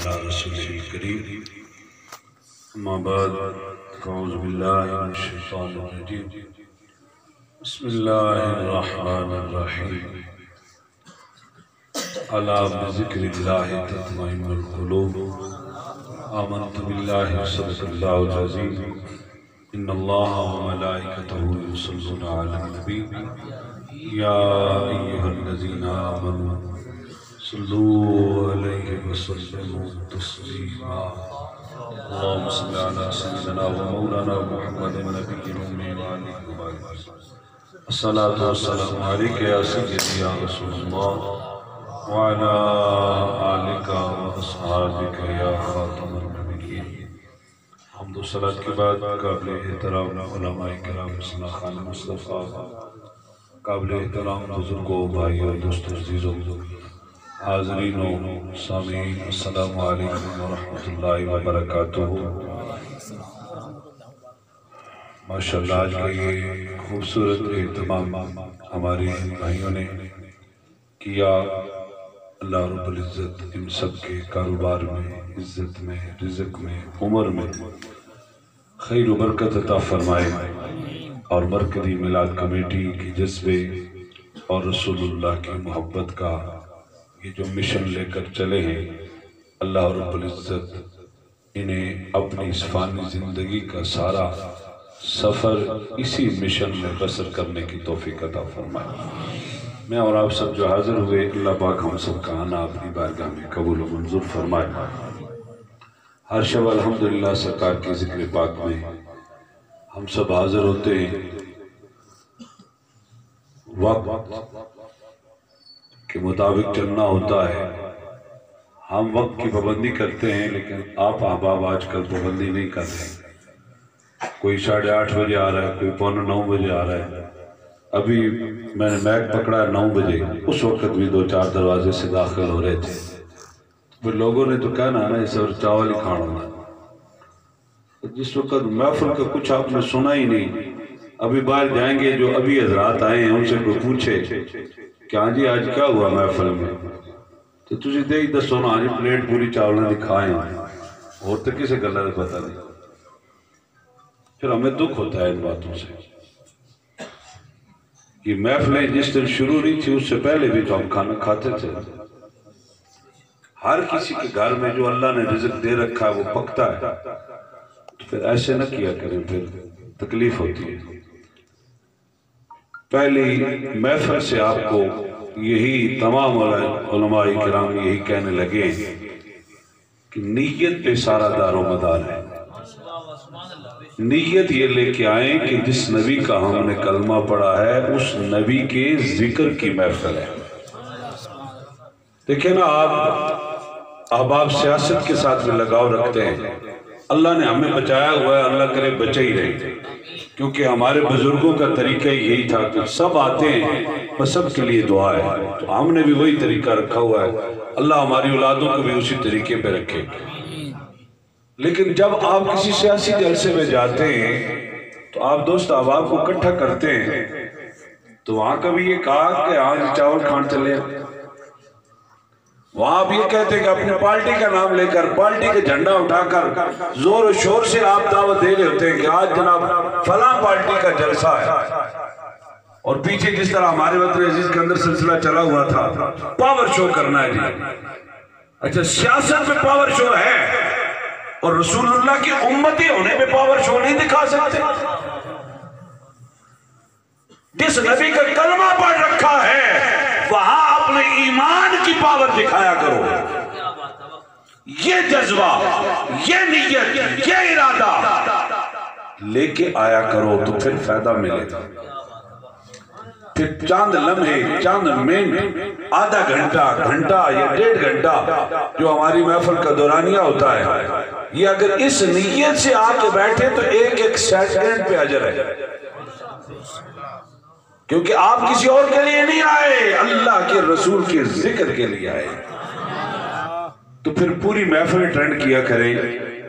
علی رسولہ الکریم اما بعد اعوذ باللہ من الشیطان الرجیم بسم اللہ الرحمن الرحیم الا بذکر اللہ تطمئن القلوب آمنت باللہ صدق اللہ العظیم ان اللہ وملائکتہ یصلون علی النبی یا ایہا الذین آمنوا صلوا علیہ وسلموا تسلیما اللہم صل علی سیدنا و مولانا محمد النبی الامی وآلہ وسلم الصلاة والسلام علیک یا سیدی یا رسول اللہ وعلی آلک و اصحابک یا خاتم النبیین حمد و صلاة کے بعد قابل احترام علماء کرام صلی خان مصطفیٰ قابل احترام بزرگوں بھائی اور دوستوں عزیزوں حاضرین و سامعین السلام علیکم ورحمۃ اللہ وبرکاتہ۔ ماشاءاللہ آج کا یہ خوبصورت اہتمام ہمارے بھائیوں نے کیا، اللہ رب العزت ان سب کے کاروبار میں، عزت میں، رزق میں، عمر میں خیر و برکت عطا فرمائے، اور مرکزی میلاد کمیٹی کی جذبے اور رسول اللہ کی محبت کا یہ جو مشن لے کر چلے ہیں، اللہ رب العزت انہیں اپنی اس فانی زندگی کا سارا سفر اسی مشن میں بسر کرنے کی توفیق عطا فرمائے۔ میں اور آپ سب جو حاضر ہوئے، اللہ پاک ہم سب کا آنا اپنی بارگاہ میں قبول و منظور فرمائے۔ ہر شب الحمدللہ سرکار کی ذکر پاک میں ہم سب حاضر ہوتے ہیں، وقت کے مطابق چلنا ہوتا ہے۔ ہم وقت کی پابندی کرتے ہیں، لیکن آپ احباب آج کل پابندی نہیں کر رہے۔ کوئی 8:30 بجے آ رہا ہے، کوئی 8:45 بجے آ رہا ہے۔ ابھی میں نے میک پکڑا 9 بجے، اس وقت بھی 2-4 دروازے سے داخل ہو رہے تھے۔ پھر لوگوں نے تو کہنا نا اس اور چاول ہی کھانا ہونا، جس وقت محفل کا کچھ آپ نے سنا ہی نہیں۔ ابھی باہر جائیں گے، جو ابھی حضرات آئے ہیں ان سے کوئی پوچھے کہ ہاں جی آج کیا ہوا محفل میں، تو تجھے دے ہی دسو نا، آج پلیٹ پوری چاول دکھائیں، اور تو کسے گلہ دے پتہ نہیں۔ پھر ہمیں دکھ ہوتا ہے ان باتوں سے۔ یہ محفلیں جس دن شروع نہیں تھی اس سے پہلے بھی تو ہم کھانا کھاتے تھے۔ ہر کسی کے گھر میں جو اللہ نے رزق دے رکھا ہے وہ پکتا ہے، تو پھر ایسے نہ کیا کریں، پھر تکلیف ہوتی ہے۔ پہلی محفل سے آپ کو یہی تمام علماء کرام یہی کہنے لگے کہ نیت پہ سارا دار و مدار ہے۔ نیت یہ لے کے آئیں کہ جس نبی کا ہم نے کلمہ پڑھا ہے اس نبی کے ذکر کی محفل ہے۔ دیکھیں نا، آپ احباب سیاست کے ساتھ میں لگاؤ رکھتے ہیں، اللہ نے ہمیں بچایا ہوا ہے، اللہ کرے بچے ہی رہے، کیونکہ ہمارے بزرگوں کا طریقہ یہی تھا کہ سب آتے ہیں بس سب کے لیے دعا ہے، تو ہم نے بھی وہی طریقہ رکھا ہوا ہے۔ اللہ ہماری اولادوں کو بھی اسی طریقے پہ رکھے۔ لیکن جب آپ کسی سیاسی جلسے میں جاتے ہیں تو آپ دوست احباب کو اکٹھا کرتے ہیں، تو وہاں کبھی یہ کہا کہ آج چاول کھان چلے، وہاں آپ یہ کہتے ہیں کہ اپنی پارٹی کا نام لے کر، پارٹی کے جھنڈا اٹھا کر زور و شور سے آپ دعوت دے رہے ہوتے ہیں کہ آج جناب فلاں پارٹی کا جلسہ ہے، اور پیچھے جس طرح ہمارے وطن عزیز کے اندر سلسلہ چلا ہوا تھا، پاور شو کرنا ہے جی۔ اچھا، سیاست میں پاور شو ہے اور رسول اللہ کی امتی ہونے میں پاور شو نہیں دکھا سکتے؟ جس نبی کا کلمہ پڑھ رکھا ہے وہاں اپنے ایمان کی پاور دکھایا کرو۔ یہ جذبہ، یہ نیت، یہ ارادہ لے کے آیا کرو تو پھر فائدہ ملے گا۔ پھر چاند لمحے، چاند منٹ، آدھا گھنٹہ، گھنٹہ یا 1.5 گھنٹہ جو ہماری محفل کا دورانیہ ہوتا ہے، یہ اگر اس نیت سے آ کے بیٹھے تو ایک سیکنڈ پہ اجر ہے، کیونکہ آپ کسی اور کے لیے نہیں آئے، اللہ کے رسول کے ذکر کے لیے آئے۔ تو پھر پوری محفل ٹرینڈ کیا کریں،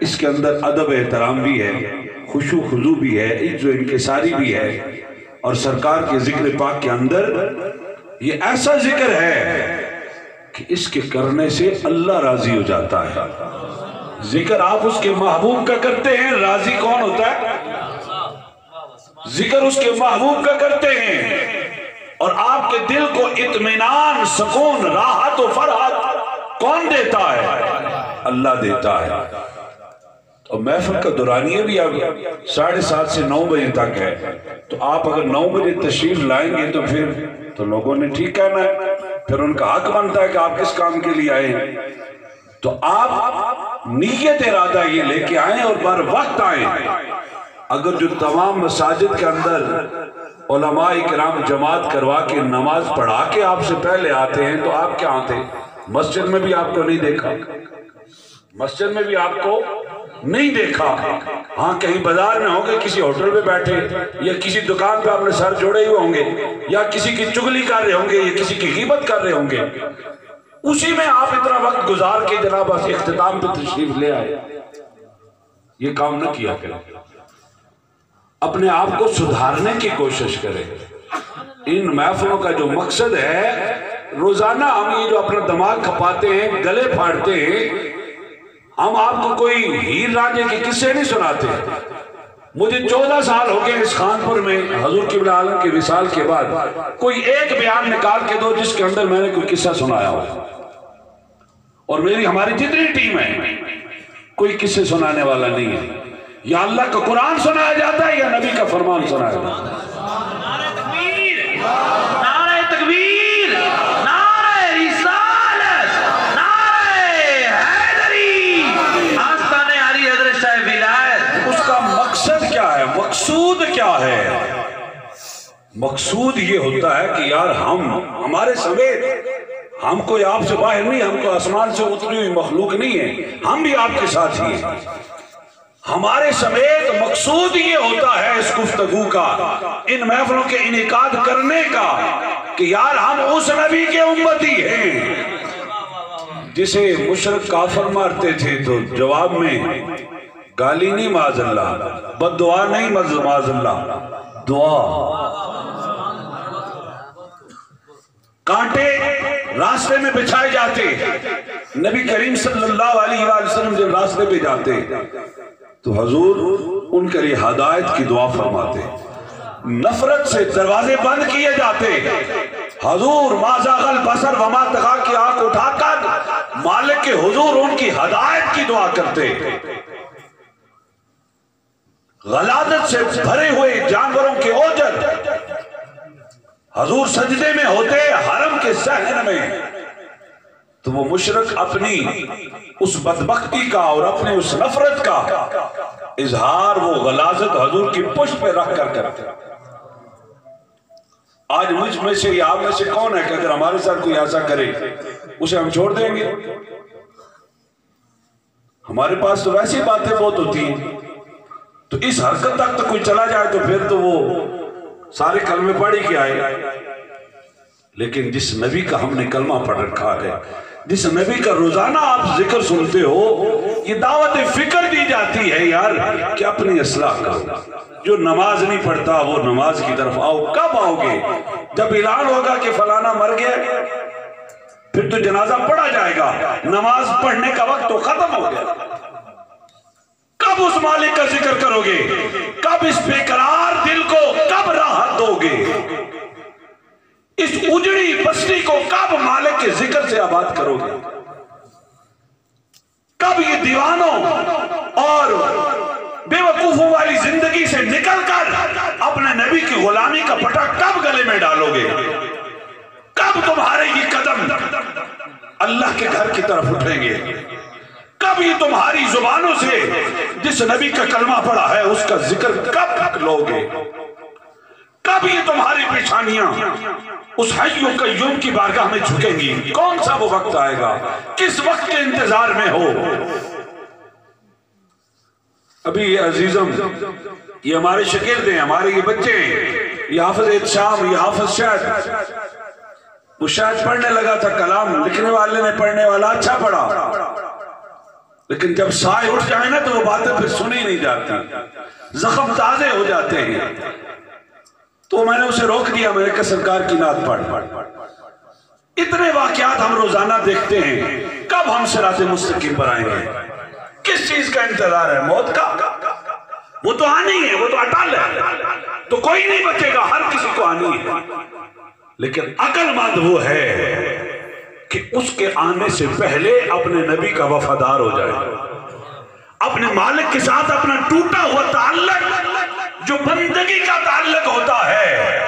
اس کے اندر ادب احترام بھی ہے، خشوع خضوع بھی ہے، عز و انکساری بھی ہے، اور سرکار کے ذکر پاک کے اندر یہ ایسا ذکر ہے کہ اس کے کرنے سے اللہ راضی ہو جاتا ہے۔ ذکر آپ اس کے محبوب کا کرتے ہیں، راضی کون ہوتا ہے؟ ذکر اس کے محبوب کا کرتے ہیں اور آپ کے دل کو اطمینان، سکون، راحت و فرحت کون دیتا ہے؟ اللہ دیتا ہے۔ اور محفل کا دورانیہ بھی اب 7:30 سے 9 بجے تک ہے، تو آپ اگر 9 بجے تشریف لائیں گے تو پھر تو لوگوں نے ٹھیک کہنا ہے، پھر ان کا حق بنتا ہے کہ آپ کس کام کے لیے آئے ہیں۔ تو آپ نیت ارادہ یہ لے کے آئیں اور بر وقت آئیں۔ اگر جو تمام مساجد کے اندر علماء کرام جماعت کروا کے نماز پڑھا کے آپ سے پہلے آتے ہیں تو آپ کیا آتے؟ مسجد میں بھی آپ کو نہیں دیکھا، مسجد میں بھی آپ کو نہیں دیکھا۔ ہاں کہیں بازار میں ہوں گے، کسی ہوٹل پہ بیٹھے یا کسی دکان پہ اپنے سر جوڑے ہوئے ہوں گے، یا کسی کی چگلی کر رہے ہوں گے یا کسی کی غیبت کر رہے ہوں گے، اسی میں آپ اتنا وقت گزار کے جناب بس اختتام پہ تشریف لے آئے۔ یہ کام نہ کیا کریں، اپنے آپ کو سدھارنے کی کوشش کریں۔ ان محفلوں کا جو مقصد ہے، روزانہ ہم یہ جو اپنا دماغ کھپاتے ہیں، گلے پھاڑتے ہیں، ہم آپ کو کوئی ہیر راجے کے قصے نہیں سناتے۔ مجھے 14 سال ہو گئے اس خانپور میں حضور قبلہ عالم کے وصال کے بعد کوئی ایک بیان نکال کے دو جس کے اندر میں نے کوئی قصہ سنایا ہو۔ اور ہماری جتنی ٹیم ہے کوئی قصے سنانے والا نہیں ہے۔ یا اللہ کا قرآن سنایا جاتا ہے یا نبی کا فرمان سنایا جاتا ہے۔ نعرہ تکبیر، نعرہ تکبیر، نعرہ رسالت، نعرہ حیدری، آستان علی حضرت صاحب ولایت۔ اس کا مقصد کیا ہے؟ مقصود کیا ہے؟ مقصود یہ ہوتا ہے کہ یار ہمارے سمیت ہم کوئی آپ سے باہر نہیں، ہم کو آسمان سے اتری ہوئی مخلوق نہیں ہے، ہم بھی آپ کے ساتھ ہی ہیں۔ ہمارے سمیت مقصود یہ ہوتا ہے اس گفتگو کا، ان محفلوں کے انعقاد کرنے کا، کہ یار ہم اس نبی کے امتی ہیں جسے مشرک کافر مارتے تھے تو جواب میں گالی نہیں معاذ اللہ، بد دعا نہیں معاذ اللہ، دعا۔ کانٹے راستے میں بچھائے جاتے، نبی کریم صلی اللہ علیہ وآلہ وسلم جب راستے پہ جاتے تو حضور ان کے لیے ہدایت کی دعا فرماتے۔ نفرت سے دروازے بند کیے جاتے، حضور ما زاغ البصر وما طغی کی آنکھ اٹھا کر مالک کے حضور ان کی ہدایت کی دعا کرتے۔ غلاظت سے بھرے ہوئے جانوروں کے اوجر حضور سجدے میں ہوتے حرم کے صحن میں، تو وہ مشرک اپنی اس بدبختی کا اور اپنی اس نفرت کا اظہار وہ غلاظت حضور کی پشت پہ رکھ کر کرتے۔ آج مجھ میں سے یا آپ میں سے کون ہے کہ اگر ہمارے ساتھ کوئی ایسا کرے اسے ہم چھوڑ دیں گے؟ ہمارے پاس تو ویسی باتیں بہت ہوتی ہیں، تو اس حرکت تک تو کوئی چلا جائے تو پھر تو وہ سارے کلمے پڑھ ہی کے آئے۔ لیکن جس نبی کا ہم نے کلمہ پڑھ رکھا ہے، جس نبی کا روزانہ آپ ذکر سنتے ہو، یہ دعوت فکر دی جاتی ہے یار کہ اپنی اصلاح کرو۔ جو نماز نہیں پڑھتا وہ نماز کی طرف آؤ۔ کب آؤ گے؟ جب اعلان ہوگا کہ فلانا مر گیا، پھر تو جنازہ پڑھا جائے گا، نماز پڑھنے کا وقت تو ختم ہو گیا۔ کب اس مالک کا ذکر کرو گے؟ کب اس بے قرار دل کو کب راحت دو گے؟ اس اجڑی بستی کو کب مالک کے ذکر سے آباد کرو گے؟ کب یہ دیوانوں اور بے وقوفوں والی زندگی سے نکل کر اپنے نبی کی غلامی کا پٹا کب گلے میں ڈالو گے؟ کب تمہارے یہ قدم اللہ کے گھر کی طرف اٹھیں گے؟ کب یہ تمہاری زبانوں سے جس نبی کا کلمہ پڑا ہے اس کا ذکر کب لو گے؟ کب یہ تمہاری پیشانیاں اس حی و قیوم کی بارگاہ میں جھکیں گی؟ کون سا وہ وقت آئے گا؟ کس وقت کے انتظار میں ہو؟ ابھی یہ عزیزم، یہ ہمارے شاگرد ہیں، ہمارے یہ بچے ہیں، یہ حافظ اتشام، یہ حافظ شاہد، وہ شاید پڑھنے لگا تھا کلام، لکھنے والے نے پڑھنے والا اچھا پڑھا، لیکن جب سائے اٹھ جائیں نا تو وہ باتیں پھر سنی نہیں جاتی، زخم تازے ہو جاتے ہیں۔ تو میں نے اسے روک دیا، میں نے کہا سرکار کی نعت پڑھ، اتنے واقعات ہم روزانہ دیکھتے ہیں، کب ہم صراط مستقیم پر آئیں گے؟ کس چیز کا انتظار ہے؟ موت کا؟ وہ تو آنی ہے، وہ تو اٹل ہے، تو کوئی نہیں بچے گا، ہر کسی کو آنی ہے۔ لیکن عقل مند وہ ہے کہ اس کے آنے سے پہلے اپنے نبی کا وفادار ہو جائے، اپنے مالک کے ساتھ اپنا ٹوٹا ہوا تعلق جو بندگی کا تعلق ہوتا ہے،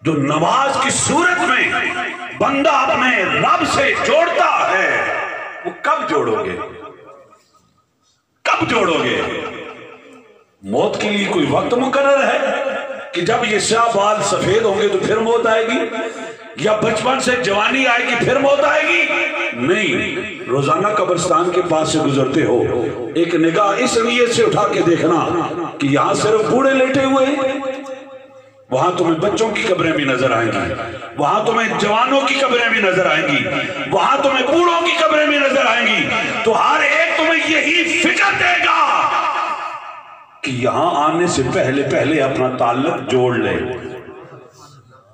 جو نماز کی صورت میں بندہ اپنے رب سے جوڑتا ہے، وہ کب جوڑو گے؟ کب جوڑو گے؟ موت کے لیے کوئی وقت مقرر ہے کہ جب یہ سیاہ بال سفید ہوں گے تو پھر موت آئے گی، یا بچپن سے جوانی آئے گی پھر موت آئے گی؟ نہیں، روزانہ قبرستان کے پاس سے گزرتے ہو، ایک نگاہ اس نیت سے اٹھا کے دیکھنا کہ یہاں صرف بوڑھے لیٹے ہوئے ہیں، وہاں تمہیں بچوں کی قبریں بھی نظر آئیں گی، وہاں تمہیں جوانوں کی قبریں بھی نظر آئیں گی، وہاں تمہیں بوڑھوں کی قبریں بھی نظر آئیں گی، تو ہر ایک تمہیں یہی فکر دے گا کہ یہاں آنے سے پہلے اپنا تعلق جوڑ لے۔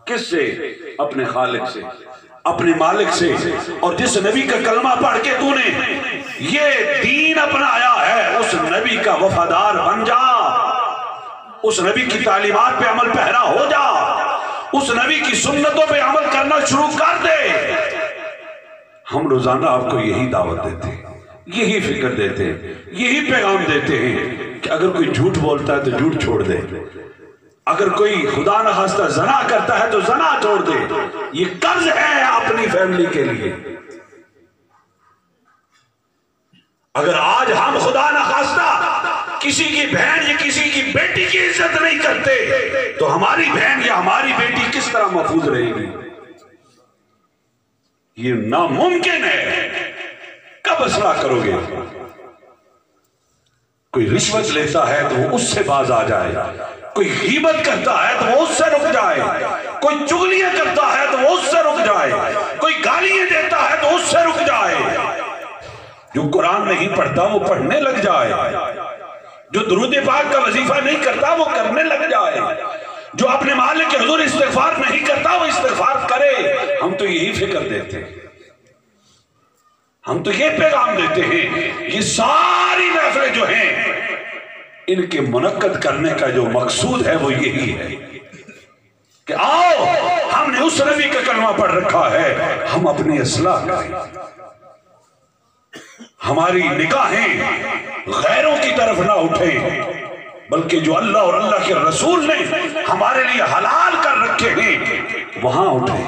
کس سے؟ اپنے خالق سے، اپنے مالک سے، اور جس نبی کا کلمہ پڑھ کے تو نے یہ دین اپنایا ہے، اس نبی کا وفادار بن جا، اس نبی کی تعلیمات پہ عمل پیرا ہو جا، اس نبی کی سنتوں پہ عمل کرنا شروع کر دے۔ ہم روزانہ آپ کو یہی دعوت دیتے ہیں، یہی فکر دیتے ہیں، یہی پیغام دیتے ہیں کہ اگر کوئی جھوٹ بولتا ہے تو جھوٹ چھوڑ دے، اگر کوئی خدا نخواستہ زنا کرتا ہے تو زنا چھوڑ دے، یہ قرض ہے اپنی فیملی کے لیے۔ اگر آج ہم خدا نخواستہ کسی کی بہن یا کسی کی بیٹی کی عزت نہیں کرتے تو ہماری بہن یا ہماری بیٹی کس طرح محفوظ رہے گی؟ یہ ناممکن ہے۔ کب اصلاح کرو گے؟ کوئی رشوت لیتا ہے تو وہ اس سے باز آ جائے، کوئی غیبت کرتا ہے تو وہ اس سے رک جائے، کوئی چغلیاں کرتا ہے تو وہ اس سے رک جائے، کوئی گالیاں دیتا ہے تو اس سے رک جائے، جو قرآن نہیں پڑھتا وہ پڑھنے لگ جائے، جو درود پاک کا وظیفہ نہیں کرتا وہ کرنے لگ جائے، جو اپنے مالک کے حضور استغفار نہیں کرتا وہ استغفار کرے۔ ہم تو یہی فکر دیتے ہیں، ہم تو یہ پیغام دیتے ہیں۔ یہ ساری محفلیں جو ہیں ان کے منعقد کرنے کا جو مقصود ہے وہ یہی ہے کہ آؤ، ہم نے اس نبی کا کلمہ پڑھ رکھا ہے، ہم اپنی اصلاح کریں، ہماری نگاہیں غیروں کی طرف نہ اٹھیں بلکہ جو اللہ اور اللہ کے رسول نے ہمارے لیے حلال کر رکھے ہیں وہاں اٹھیں،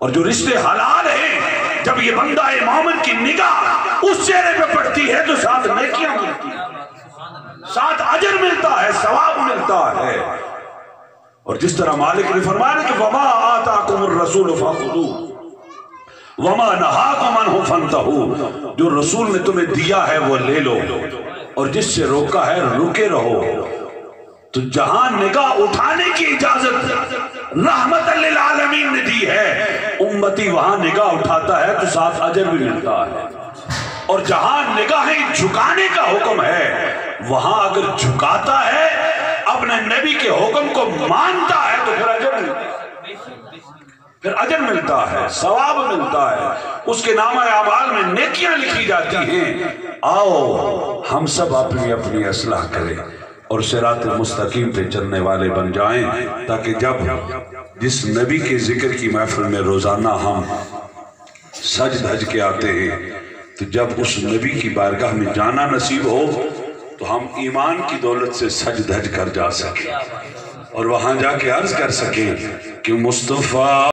اور جو رشتے حلال ہیں جب یہ بندہ مومن کی نگاہ اس چہرے پہ پڑتی ہے تو ساتھ نیکیاں ملتی ہیں، ساتھ اجر ملتا ہے، ثواب ملتا ہے۔ اور جس طرح مالک نے فرمایا کہ وَمَا آتَاكُمُ الرَّسُولُ فَخُذُوهُ وَمَا نَهَاكُمْ عَنْهُ فَانْتَهُوا، جو رسول نے تمہیں دیا ہے وہ لے لو، اور جس سے روکا ہے رکے رہو۔ تو جہاں نگاہ اٹھانے کی اجازت رحمت للعالمین نے دی ہے، امتی وہاں نگاہ اٹھاتا ہے تو ساتھ اجر بھی ملتا ہے، اور جہاں نگاہیں جھکانے کا حکم ہے وہاں اگر جھکاتا ہے اپنے نبی کے حکم کو مانتا ہے تو پھر اجر ملتا ہے، پھر اجر ملتا ہے، ثواب ملتا ہے، اس کے نامہ اعمال میں نیکیاں لکھی جاتی ہیں۔ آؤ ہم سب اپنی اپنی اصلاح کریں اور صراط مستقیم پہ چلنے والے بن جائیں، تاکہ جب جس نبی کے ذکر کی محفل میں روزانہ ہم سج دھج کے آتے ہیں تو جب اس نبی کی بارگاہ میں جانا نصیب ہو تو ہم ایمان کی دولت سے سج دھج کر جا سکیں اور وہاں جا کے عرض کر سکیں کہ مصطفیٰ